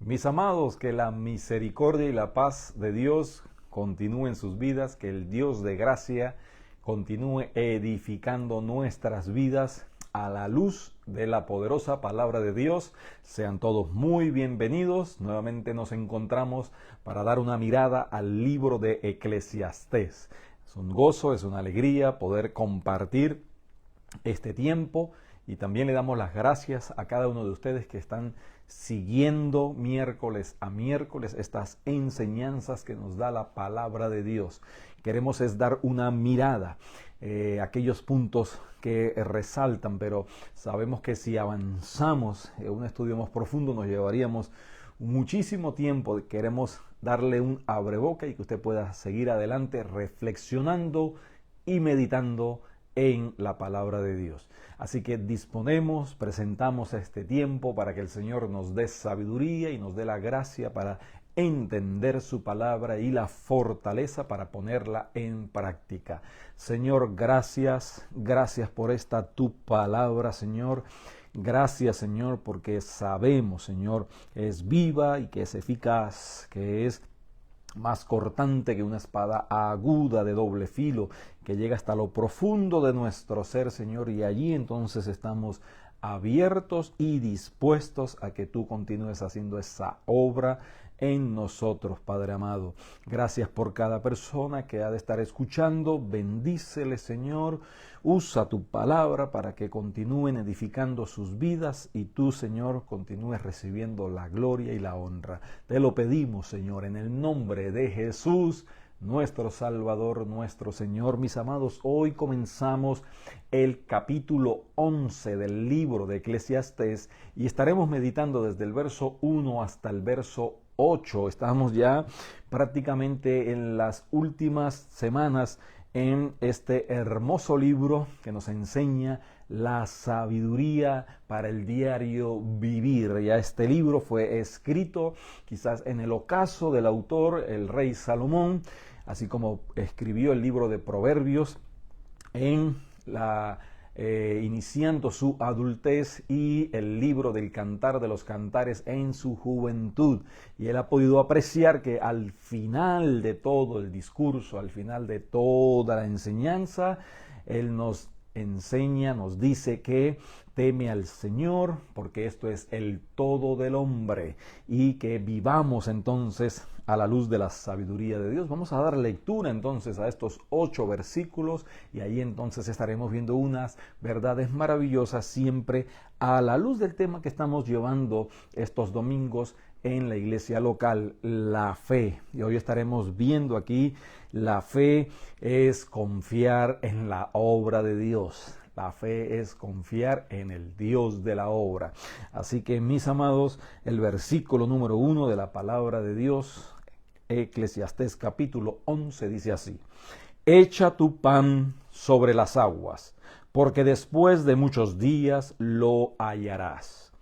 Mis amados, que la misericordia y la paz de Dios continúe en sus vidas, que el Dios de gracia continúe edificando nuestras vidas a la luz de la poderosa palabra de Dios. Sean todos muy bienvenidos. Nuevamente nos encontramos para dar una mirada al libro de Eclesiastés. Es un gozo, es una alegría poder compartir este tiempo, y también le damos las gracias a cada uno de ustedes que están siguiendo miércoles a miércoles estas enseñanzas que nos da la palabra de Dios. Queremos es dar una mirada a aquellos puntos que resaltan, pero sabemos que si avanzamos en un estudio más profundo nos llevaríamos muchísimo tiempo. Queremos darle un abreboca y que usted pueda seguir adelante reflexionando y meditando en la palabra de Dios. Así que presentamos este tiempo para que el Señor nos dé sabiduría y nos dé la gracia para entender su palabra y la fortaleza para ponerla en práctica. Señor, gracias por esta tu palabra, Señor. Gracias, Señor, porque sabemos, Señor, es viva y que es eficaz, que es más cortante que una espada aguda de doble filo, que llega hasta lo profundo de nuestro ser, Señor, y allí entonces estamos abiertos y dispuestos a que tú continúes haciendo esa obra en nosotros, Padre amado. Gracias por cada persona que ha de estar escuchando. Bendícele, Señor. Usa tu palabra para que continúen edificando sus vidas y tú, Señor, continúes recibiendo la gloria y la honra. Te lo pedimos, Señor, en el nombre de Jesús, nuestro Salvador, nuestro Señor. Mis amados, hoy comenzamos el capítulo 11 del libro de Eclesiastés y estaremos meditando desde el verso 1 hasta el verso 8. Estamos ya prácticamente en las últimas semanas en este hermoso libro que nos enseña la sabiduría para el diario vivir. Ya este libro fue escrito quizás en el ocaso del autor, el rey Salomón, así como escribió el libro de Proverbios iniciando su adultez, y el libro del Cantar de los Cantares en su juventud. Y él ha podido apreciar que al final de todo el discurso, al final de toda la enseñanza, él nos enseña, nos dice que teme al Señor, porque esto es el todo del hombre, y que vivamos entonces a la luz de la sabiduría de Dios. Vamos a dar lectura entonces a estos 8 versículos y ahí entonces estaremos viendo unas verdades maravillosas, siempre a la luz del tema que estamos llevando estos domingos en la iglesia local, la fe. Y hoy estaremos viendo aquí: la fe es confiar en la obra de Dios. La fe es confiar en el Dios de la obra. Así que, mis amados, el versículo número 1 de la palabra de Dios, Eclesiastés capítulo 11, dice así: Echa tu pan sobre las aguas, porque después de muchos días lo hallarás.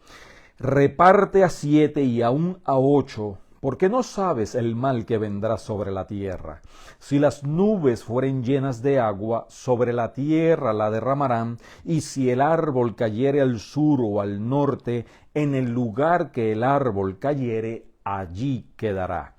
Reparte a 7 y aún a 8, porque no sabes el mal que vendrá sobre la tierra. Si las nubes fueren llenas de agua, sobre la tierra la derramarán, y si el árbol cayere al sur o al norte, en el lugar que el árbol cayere, allí quedará.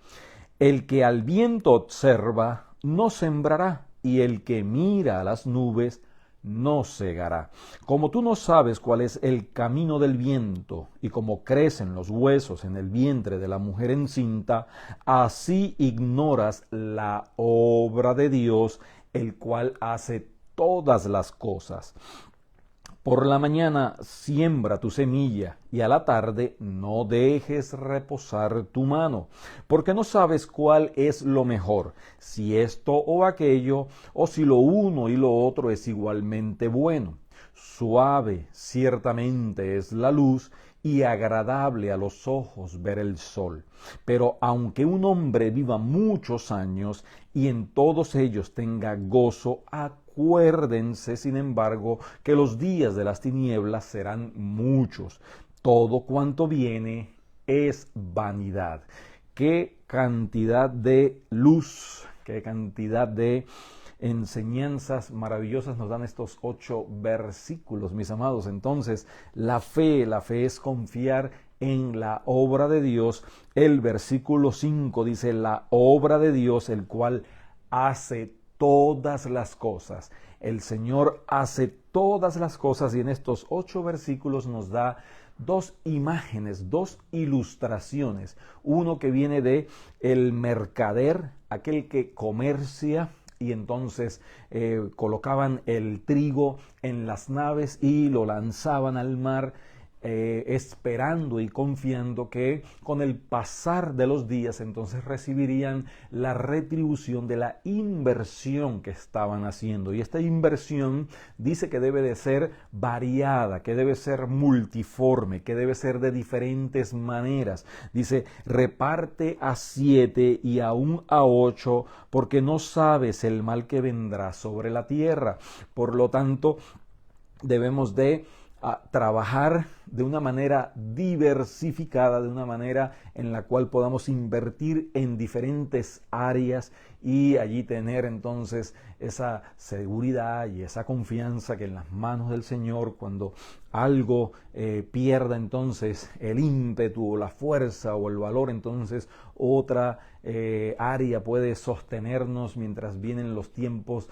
El que al viento observa, no sembrará, y el que mira a las nubes, no segará. Como tú no sabes cuál es el camino del viento, y como crecen los huesos en el vientre de la mujer encinta, así ignoras la obra de Dios, el cual hace todas las cosas. Por la mañana siembra tu semilla, y a la tarde no dejes reposar tu mano, porque no sabes cuál es lo mejor, si esto o aquello, o si lo uno y lo otro es igualmente bueno. Suave ciertamente es la luz, y agradable a los ojos ver el sol. Pero aunque un hombre viva muchos años, y en todos ellos tenga gozo, acuérdense, sin embargo, que los días de las tinieblas serán muchos. Todo cuanto viene es vanidad. Qué cantidad de luz, qué cantidad de enseñanzas maravillosas nos dan estos 8 versículos, mis amados. Entonces, la fe es confiar en la obra de Dios. El versículo 5 dice, la obra de Dios, el cual hace todas las cosas. El Señor hace todas las cosas, y en estos 8 versículos nos da dos imágenes, dos ilustraciones. Uno que viene de el mercader, aquel que comercia, y entonces colocaban el trigo en las naves y lo lanzaban al mar, esperando y confiando que con el pasar de los días entonces recibirían la retribución de la inversión que estaban haciendo. Y esta inversión dice que debe de ser variada, que debe ser multiforme, que debe ser de diferentes maneras. Dice, reparte a 7 y aún a 8, porque no sabes el mal que vendrá sobre la tierra. Por lo tanto, debemos de trabajar de una manera diversificada, de una manera en la cual podamos invertir en diferentes áreas y allí tener entonces esa seguridad y esa confianza que en las manos del Señor, cuando algo pierda entonces el ímpetu o la fuerza o el valor, entonces otra área puede sostenernos mientras vienen los tiempos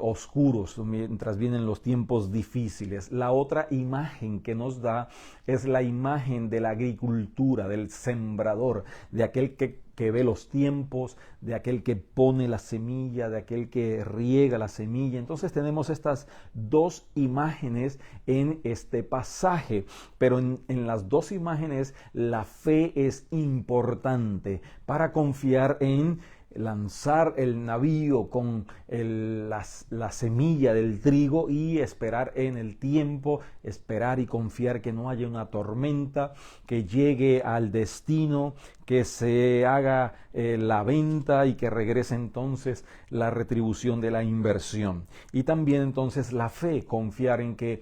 oscuros, mientras vienen los tiempos difíciles. La otra imagen que nos da es la imagen de la agricultura, del sembrador, de aquel que ve los tiempos, de aquel que pone la semilla, de aquel que riega la semilla. Entonces tenemos estas dos imágenes en este pasaje, pero en las dos imágenes la fe es importante para confiar en lanzar el navío con la semilla del trigo y esperar en el tiempo, esperar y confiar que no haya una tormenta, que llegue al destino, que se haga la venta y que regrese entonces la retribución de la inversión. Y también entonces la fe, confiar en que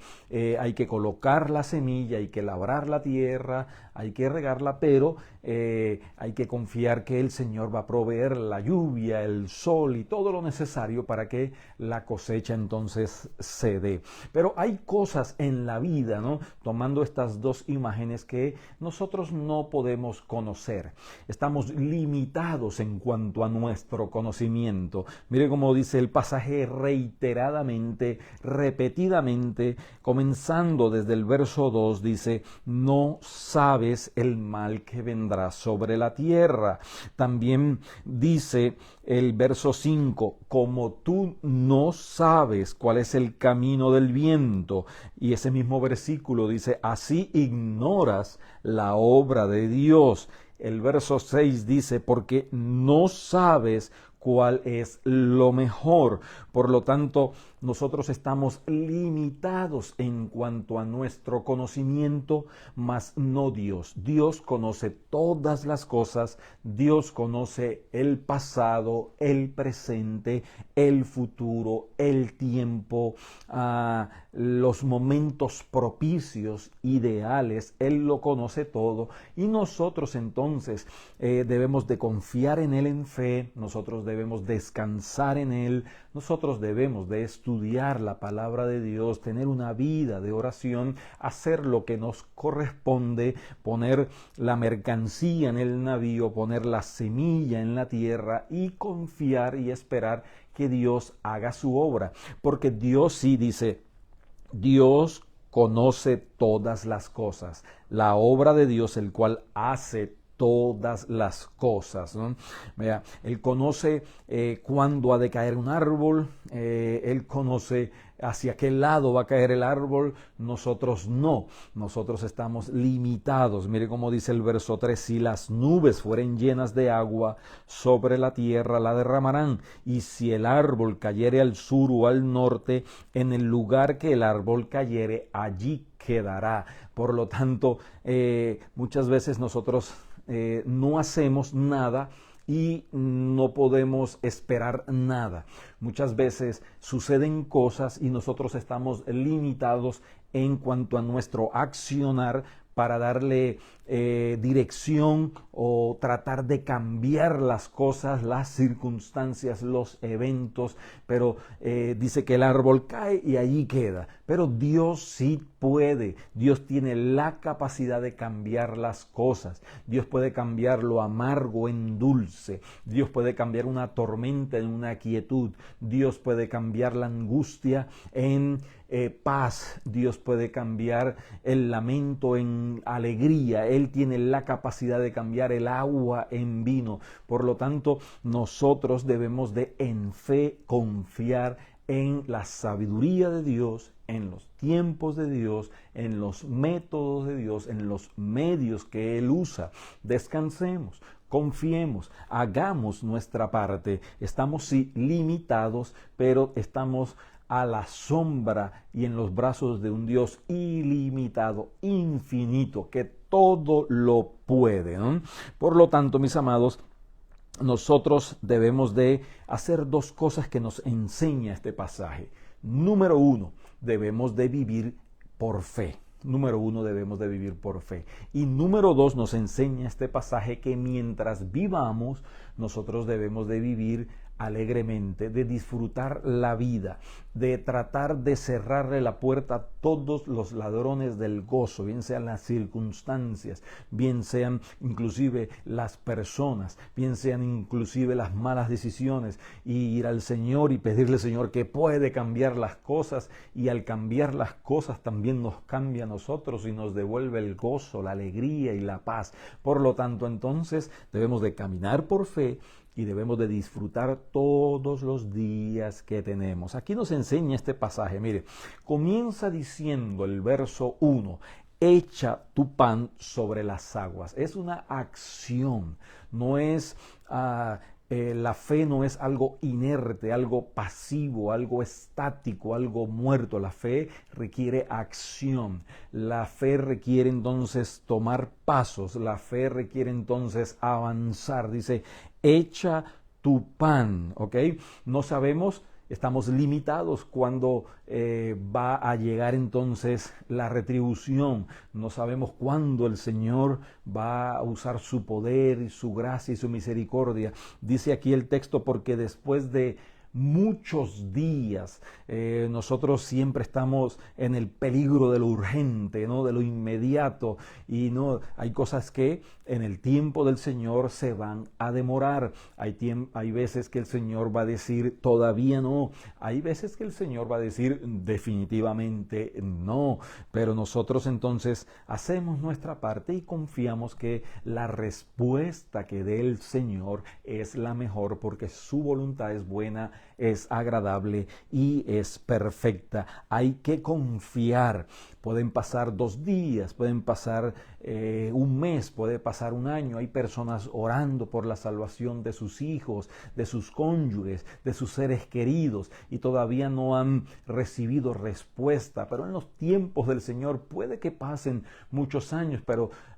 hay que colocar la semilla, hay que labrar la tierra, hay que regarla, pero hay que confiar que el Señor va a proveer la lluvia, el sol y todo lo necesario para que la cosecha entonces se dé. Pero hay cosas en la vida, ¿no? Tomando estas dos imágenes, que nosotros no podemos conocer. Estamos limitados en cuanto a nuestro conocimiento. Mire cómo dice el pasaje reiteradamente, repetidamente, comenzando desde el verso 2, dice, no sabes el mal que vendrá sobre la tierra. También dice el verso 5, como tú no sabes cuál es el camino del viento. Y ese mismo versículo dice, así ignoras la obra de Dios. El verso 6 dice, porque no sabes cuál es lo mejor. Por lo tanto, nosotros estamos limitados en cuanto a nuestro conocimiento, mas no Dios. Dios conoce todas las cosas. Dios conoce el pasado, el presente, el futuro, el tiempo, los momentos propicios, ideales. Él lo conoce todo. Y nosotros entonces debemos de confiar en Él en fe. Nosotros debemos descansar en Él. Nosotros debemos de estudiar la palabra de Dios, tener una vida de oración, hacer lo que nos corresponde, poner la mercancía en el navío, poner la semilla en la tierra y confiar y esperar que Dios haga su obra. Porque Dios sí dice, Dios conoce todas las cosas. La obra de Dios, el cual hace todas las cosas, ¿no? Vea, Él conoce cuándo ha de caer un árbol, Él conoce hacia qué lado va a caer el árbol. Nosotros no, nosotros estamos limitados. Mire cómo dice el verso 3, si las nubes fueren llenas de agua, sobre la tierra la derramarán, y si el árbol cayere al sur o al norte, en el lugar que el árbol cayere, allí quedará. Por lo tanto, muchas veces nosotros no hacemos nada y no podemos esperar nada. Muchas veces suceden cosas y nosotros estamos limitados en cuanto a nuestro accionar para darle dirección o tratar de cambiar las cosas, las circunstancias, los eventos, pero dice que el árbol cae y allí queda. Pero Dios sí puede, Dios tiene la capacidad de cambiar las cosas. Dios puede cambiar lo amargo en dulce, Dios puede cambiar una tormenta en una quietud, Dios puede cambiar la angustia en paz, Dios puede cambiar el lamento en alegría. Él tiene la capacidad de cambiar el agua en vino. Por lo tanto, nosotros debemos de en fe confiar en la sabiduría de Dios, en los tiempos de Dios, en los métodos de Dios, en los medios que Él usa. Descansemos, confiemos, hagamos nuestra parte. Estamos sí limitados, pero estamos a la sombra y en los brazos de un Dios ilimitado, infinito, que todo lo puede, ¿no? Por lo tanto, mis amados, nosotros debemos de hacer dos cosas que nos enseña este pasaje. Número uno, debemos de vivir por fe. Número uno, debemos de vivir por fe. Y número dos, nos enseña este pasaje que mientras vivamos, nosotros debemos de vivir alegremente, de disfrutar la vida, de tratar de cerrarle la puerta a todos los ladrones del gozo, bien sean las circunstancias, bien sean inclusive las personas, bien sean inclusive las malas decisiones, y ir al Señor y pedirle, Señor, que puede cambiar las cosas, y al cambiar las cosas también nos cambia a nosotros y nos devuelve el gozo, la alegría y la paz. Por lo tanto, entonces debemos de caminar por fe y debemos de disfrutar todos los días que tenemos. Aquí nos enseña este pasaje. Mire, comienza diciendo el verso 1, echa tu pan sobre las aguas. Es una acción, no es... la fe no es algo inerte, algo pasivo, algo estático, algo muerto. La fe requiere acción. La fe requiere entonces tomar pasos. La fe requiere entonces avanzar. Dice, echa tu pan, ¿ok? No sabemos, estamos limitados cuando va a llegar entonces la retribución. No sabemos cuándo el Señor va a usar su poder y su gracia y su misericordia. Dice aquí el texto, porque después de muchos días, nosotros siempre estamos en el peligro de lo urgente, ¿no? De lo inmediato, y no hay cosas que en el tiempo del Señor se van a demorar. Hay veces que el Señor va a decir todavía no, hay veces que el Señor va a decir definitivamente no, pero nosotros entonces hacemos nuestra parte y confiamos que la respuesta que dé el Señor es la mejor, porque su voluntad es buena, es agradable y es perfecta. Hay que confiar. Pueden pasar 2 días, pueden pasar un mes, puede pasar un año. Hay personas orando por la salvación de sus hijos, de sus cónyuges, de sus seres queridos, y todavía no han recibido respuesta. Pero en los tiempos del Señor puede que pasen muchos años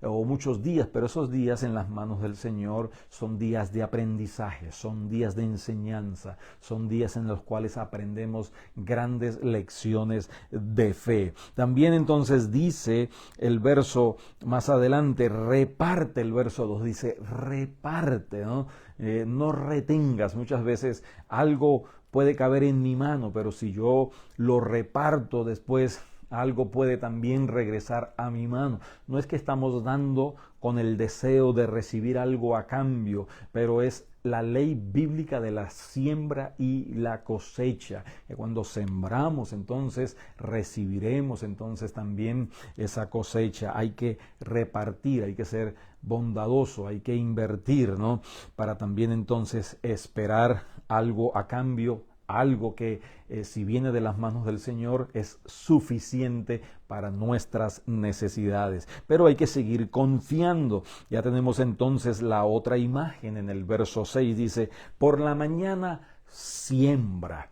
o muchos días, pero esos días en las manos del Señor son días de aprendizaje, son días de enseñanza, son días en los cuales aprendemos grandes lecciones de fe. También entonces dice el verso más adelante, reparte. El verso 2 dice reparte, ¿no? No retengas. Muchas veces algo puede caber en mi mano, pero si yo lo reparto después, algo puede también regresar a mi mano. No es que estamos dando con el deseo de recibir algo a cambio, pero es la ley bíblica de la siembra y la cosecha. Cuando sembramos, entonces recibiremos entonces también esa cosecha. Hay que repartir, hay que ser bondadoso, hay que invertir, ¿no? Para también entonces esperar algo a cambio, algo que si viene de las manos del Señor es suficiente para nuestras necesidades. Pero hay que seguir confiando. Ya tenemos entonces la otra imagen en el verso 6. Dice, por la mañana siembra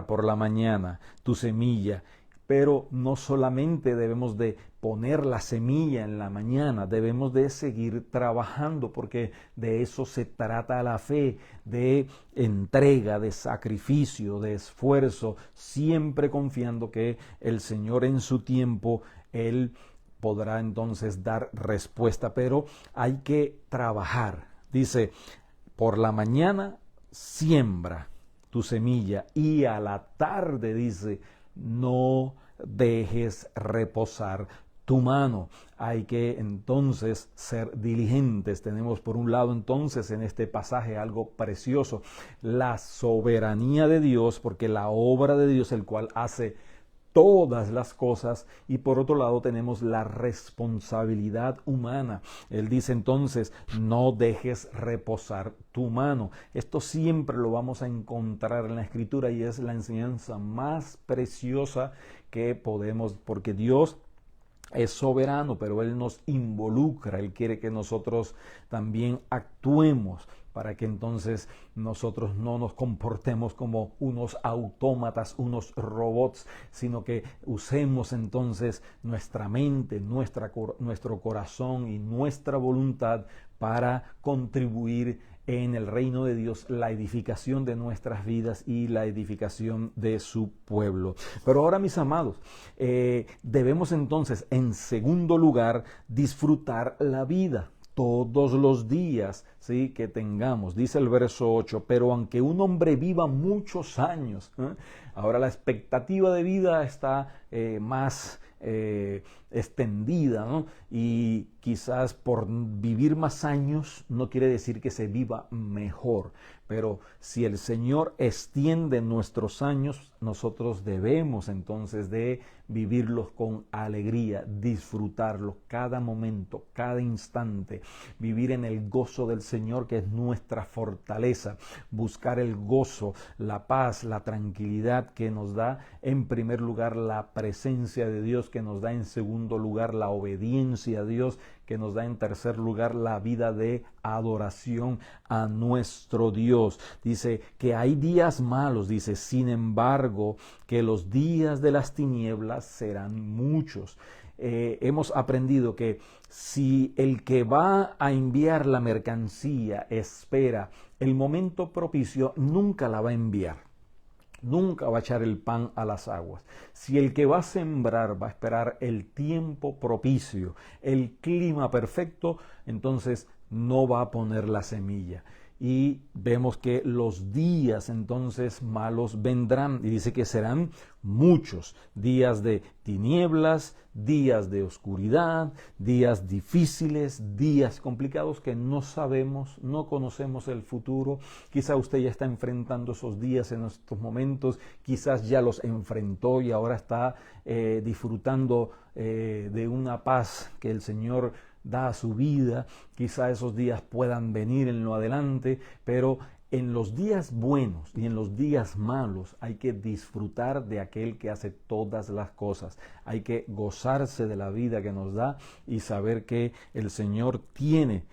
por la mañana tu semilla. Pero no solamente debemos de poner la semilla en la mañana, debemos de seguir trabajando, porque de eso se trata la fe, de entrega, de sacrificio, de esfuerzo, siempre confiando que el Señor en su tiempo, Él podrá entonces dar respuesta, pero hay que trabajar. Dice, por la mañana siembra tu semilla y a la tarde, dice, no dejes reposar tu mano. Hay que entonces ser diligentes. Tenemos por un lado entonces en este pasaje algo precioso, la soberanía de Dios, porque la obra de Dios, el cual hace todas las cosas, y por otro lado tenemos la responsabilidad humana. Él dice entonces, no dejes reposar tu mano. Esto siempre lo vamos a encontrar en la Escritura y es la enseñanza más preciosa que podemos, porque Dios es soberano, pero Él nos involucra, Él quiere que nosotros también actuemos para que entonces nosotros no nos comportemos como unos autómatas, unos robots, sino que usemos entonces nuestra mente, nuestro corazón y nuestra voluntad para contribuir en el reino de Dios, la edificación de nuestras vidas y la edificación de su pueblo. Pero ahora, mis amados, debemos entonces, en segundo lugar, disfrutar la vida todos los días, ¿sí?, que tengamos. Dice el verso 8, pero aunque un hombre viva muchos años, ahora la expectativa de vida está más extendida, ¿no? Y quizás por vivir más años no quiere decir que se viva mejor, pero si el Señor extiende nuestros años, nosotros debemos entonces de vivirlos con alegría, disfrutarlos cada momento, cada instante, vivir en el gozo del Señor, que es nuestra fortaleza, buscar el gozo, la paz, la tranquilidad que nos da en primer lugar la presencia de Dios, que nos da en segundo lugar la obediencia a Dios, que nos da en tercer lugar la vida de adoración a nuestro Dios. Dice que hay días malos, dice, sin embargo, que los días de las tinieblas serán muchos. Hemos aprendido que si el que va a enviar la mercancía espera el momento propicio, nunca la va a enviar. Nunca va a echar el pan a las aguas. Si el que va a sembrar va a esperar el tiempo propicio, el clima perfecto, entonces no va a poner la semilla. Y vemos que los días entonces malos vendrán, y dice que serán muchos días de tinieblas, días de oscuridad, días difíciles, días complicados que no sabemos, no conocemos el futuro. Quizá usted ya está enfrentando esos días en estos momentos, quizás ya los enfrentó y ahora está disfrutando de una paz que el Señor da a su vida. Quizá esos días puedan venir en lo adelante, pero en los días buenos y en los días malos hay que disfrutar de aquel que hace todas las cosas. Hay que gozarse de la vida que nos da y saber que el Señor tiene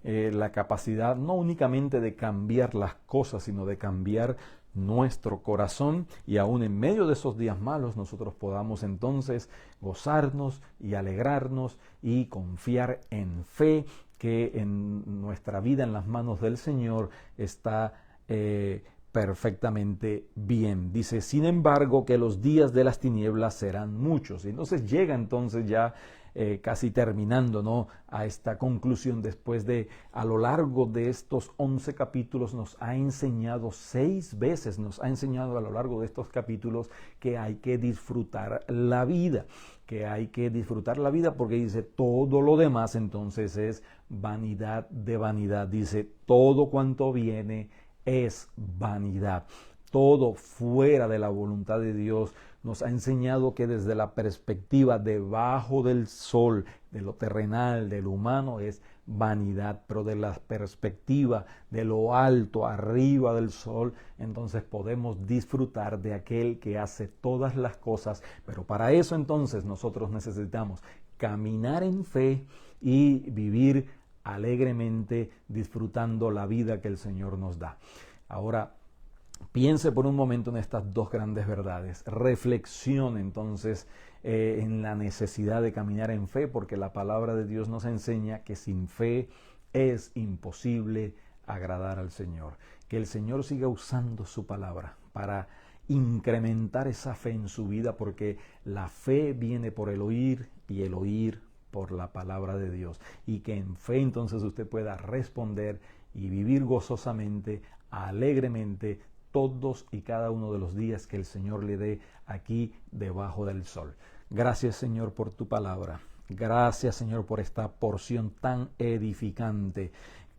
la capacidad no únicamente de cambiar las cosas, sino de cambiar nuestro corazón, y aún en medio de esos días malos nosotros podamos entonces gozarnos y alegrarnos y confiar en fe que en nuestra vida en las manos del Señor está perfectamente bien. Dice, sin embargo, que los días de las tinieblas serán muchos. Y entonces llega entonces ya casi terminando, ¿no?, a esta conclusión, después de, a lo largo de estos 11 capítulos, nos ha enseñado 6 veces, nos ha enseñado a lo largo de estos capítulos que hay que disfrutar la vida, porque dice, todo lo demás entonces es vanidad de vanidad. Dice, todo cuanto viene es vanidad. Todo fuera de la voluntad de Dios. Nos ha enseñado que desde la perspectiva debajo del sol, de lo terrenal, de lo humano, es vanidad, pero de la perspectiva de lo alto, arriba del sol, entonces podemos disfrutar de aquel que hace todas las cosas. Pero para eso entonces nosotros necesitamos caminar en fe y vivir alegremente, disfrutando la vida que el Señor nos da. Ahora, piense por un momento en estas dos grandes verdades. Reflexione entonces en la necesidad de caminar en fe, porque la palabra de Dios nos enseña que sin fe es imposible agradar al Señor. Que el Señor siga usando su palabra para incrementar esa fe en su vida, porque la fe viene por el oír y el oír por la palabra de Dios, y que en fe entonces usted pueda responder y vivir gozosamente, alegremente, todos y cada uno de los días que el Señor le dé aquí debajo del sol. Gracias, Señor, por tu palabra. Gracias, Señor, por esta porción tan edificante.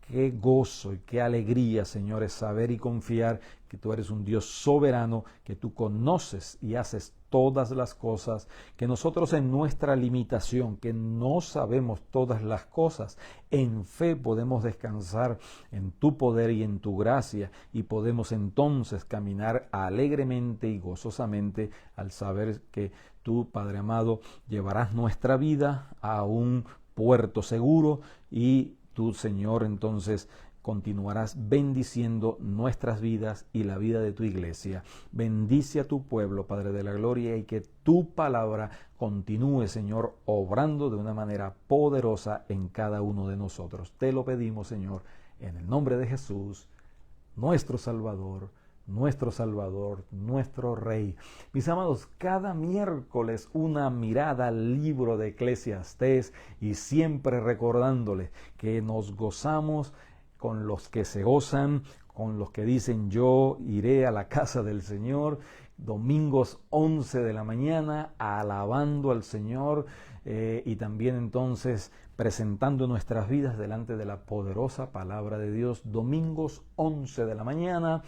Qué gozo y qué alegría, Señor, es saber y confiar que tú eres un Dios soberano, que tú conoces y haces todas las cosas, que nosotros en nuestra limitación, que no sabemos todas las cosas, en fe podemos descansar en tu poder y en tu gracia, y podemos entonces caminar alegremente y gozosamente al saber que tú, Padre amado, llevarás nuestra vida a un puerto seguro, y tú, Señor, entonces continuarás bendiciendo nuestras vidas y la vida de tu iglesia. Bendice a tu pueblo, Padre de la gloria, y que tu palabra continúe, Señor, obrando de una manera poderosa en cada uno de nosotros. Te lo pedimos, Señor, en el nombre de Jesús, nuestro Salvador, nuestro Rey. Mis amados, cada miércoles una mirada al libro de Eclesiastés, y siempre recordándoles que nos gozamos con los que se gozan, con los que dicen yo iré a la casa del Señor, domingos 11 de la mañana, alabando al Señor, y también entonces presentando nuestras vidas delante de la poderosa palabra de Dios, domingos 11 de la mañana,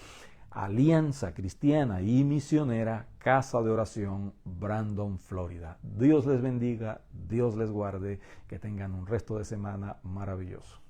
Alianza Cristiana y Misionera, Casa de Oración, Brandon, Florida. Dios les bendiga, Dios les guarde, que tengan un resto de semana maravilloso.